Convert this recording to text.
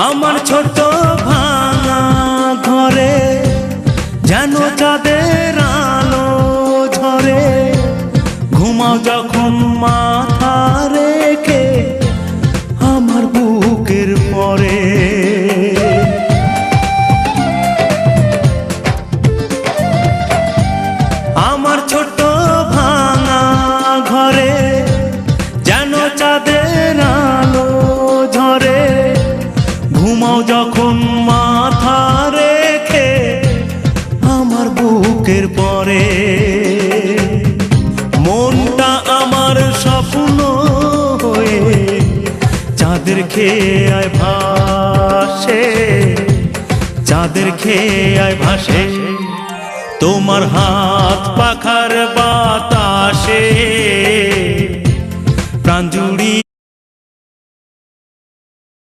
আমার ছোট ভাঙা ঘরে যেন চাঁদের আলো ঝরে, ঘুমাও যখন মাথা রেখে আমার বুকের পরে। আমার ছোট ভাঙা ঘরে যেন চাঁদের আলো ঝরে, ঘুমাও যখন মাথা রেখে আমার বুকের পরে। মনটা আমার স্বপ্ন হয়ে চাঁদের খেয়ায় ভাসে, চাঁদের খেয়ায় ভাসে। তোমার হাত পাখার বাতাসে প্রাণ জুড়ি